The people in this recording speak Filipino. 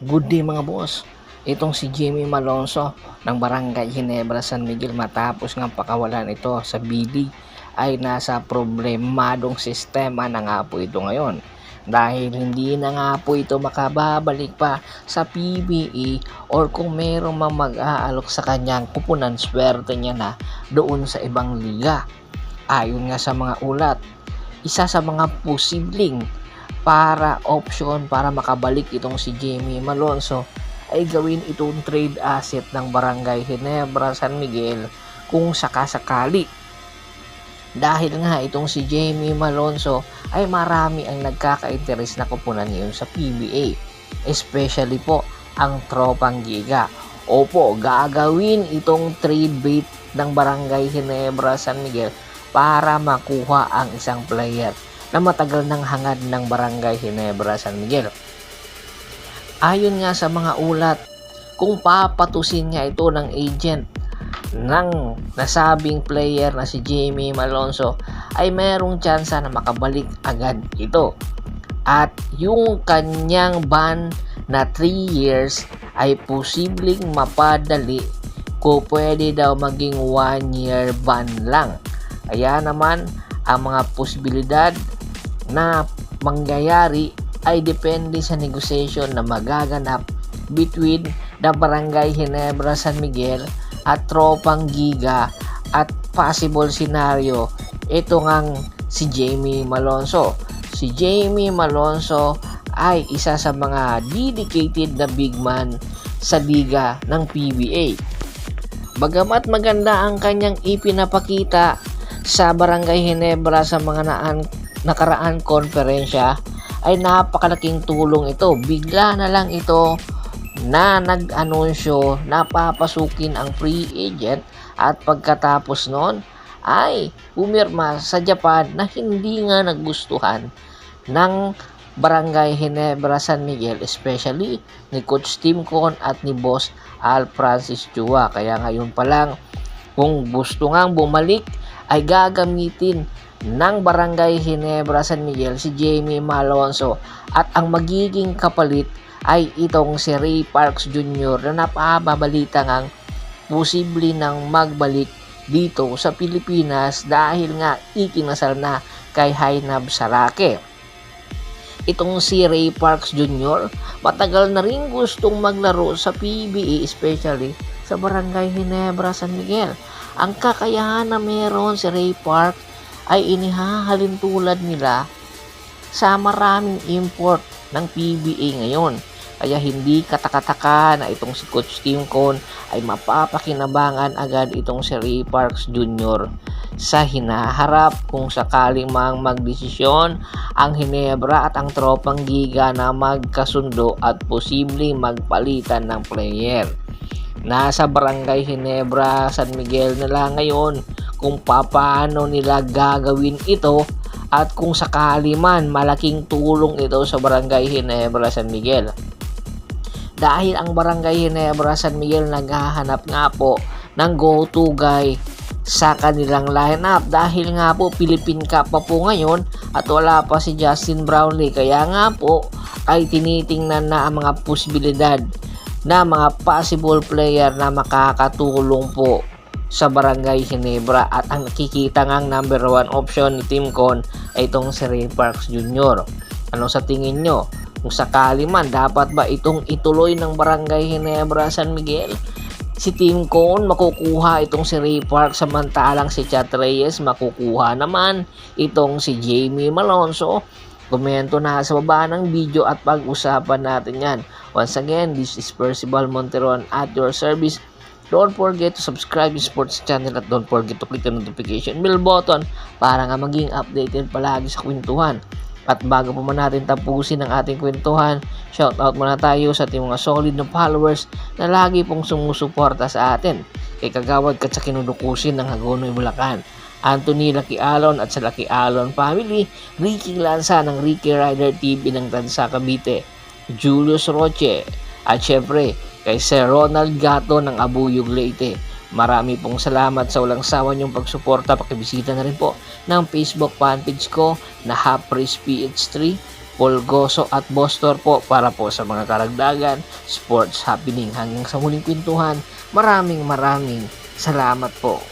Good day mga boss. Itong si Jimmy Malonzo ng Barangay Ginebra, San Miguel, matapos ng pakawalan ito sa BD ay nasa problemadong sistema na nga po ito ngayon. Dahil hindi na nga po ito makababalik pa sa PBE or kung merong mag-aalok sa kanyang kupunan, swerte niya na doon sa ibang liga. Ayon nga sa mga ulat, isa sa mga posibleng option para makabalik itong si Jamie Malonzo ay gawin itong trade asset ng Barangay Ginebra, San Miguel kung sakasakali. Dahil nga itong si Jamie Malonzo ay marami ang nagkaka-interes na kupunan ngayon sa PBA, especially po ang Tropang Giga. Opo, gagawin itong trade bait ng Barangay Ginebra, San Miguel para makuha ang isang player na matagal ng hangad ng Barangay Ginebra, San Miguel. Ayon nga sa mga ulat, kung papatusin niya ito ng agent ng nasabing player na si Jamie Malonzo, ay mayroong tsansa na makabalik agad ito. At yung kanyang ban na 3 years ay posibleng mapadali kung pwede daw maging 1 year ban lang. Kaya naman, ang mga posibilidad na mangyayari ay depende sa negotiation na magaganap between the Barangay Ginebra, San Miguel at Tropang Giga at possible scenario ito ngang si Jamie Malonzo. Si Jamie Malonzo ay isa sa mga dedicated na big man sa liga ng PBA. Bagamat maganda ang kanyang ipinapakita sa Barangay Ginebra sa mga nakaraan konferensya, ay napakalaking tulong ito. Bigla na lang ito na nag-anunsyo na papasukin ang free agent at pagkatapos noon ay pumirma sa Japan na hindi nga nagustuhan ng Barangay Ginebra, San Miguel, especially ni Coach Tim Con at ni Boss Al Francis Chua. Kaya ngayon pa lang, kung gusto ngang bumalik, ay gagamitin ng Barangay Ginebra, San Miguel si Jamie Malonzo at ang magiging kapalit ay itong si Ray Parks Jr. na napababalita ngang posible nang magbalik dito sa Pilipinas dahil nga ikinasal na kay Hainab Sarake. Itong si Ray Parks Jr. matagal na rin gustong maglaro sa PBA, especially sa Barangay Ginebra, San Miguel. Ang kakayahan na meron si Ray Parks ay inihahalin tulad nila sa maraming import ng PBA ngayon. Kaya hindi katakataka na itong si Coach Tim Con ay mapapakinabangan agad itong si Ray Parks Jr. sa hinaharap kung sakaling magdesisyon ang Ginebra at ang Tropang Giga na magkasundo at posibleng magpalitan ng player. Nasa Barangay Ginebra, San Miguel na lang ngayon kung paano nila gagawin ito at kung sakali man malaking tulong ito sa Barangay Ginebra, San Miguel. Dahil ang Barangay Ginebra, San Miguel naghahanap nga po ng go-to guy sa kanilang lineup dahil nga po Philippine Cup pa po ngayon at wala pa si Justin Brownlee. Kaya nga po ay tinitingnan na ang mga posibilidad na mga possible player na makakatulong po sa Barangay Ginebra at ang nakikita ngang number 1 option ni Tim Con ay itong si Ray Parks Jr. Ano sa tingin nyo? Kung sakali man, dapat ba itong ituloy ng Barangay Ginebra, San Miguel? Si Tim Con makukuha itong si Ray Parks, samantalang si Chat Reyes makukuha naman itong si Jamie Malonzo. Komento na sa baba ng video at pag-usapan natin yan. Once again, this is Percival Monteron at your service. Don't forget to subscribe to Sports Channel at don't forget to click the notification bell button para nga maging updated palagi sa kwentuhan. At bago pa man natin tapusin ang ating kwentuhan, shoutout muna tayo sa ating mga solid na followers na lagi pong sumusuporta sa atin. Kay Kagawad Kat sa Kinudukusin ng Hagonoy, Bulacan, Anthony Lucky Alon at sa Lucky Alon family, Ricky Lanza ng Ricky Rider TV ng Tansa Cavite, Julius Roche, at syempre kay Sir Ronald Gato ng Abuyog Leyte. Marami pong salamat sa walang sawa niyong pagsuporta. Pakibisita na rin po ng Facebook fanpage ko na Hapris PH3 Polgoso at Bostor po para po sa mga karagdagan sports happening. Hanggang sa muling kwentuhan, maraming salamat po.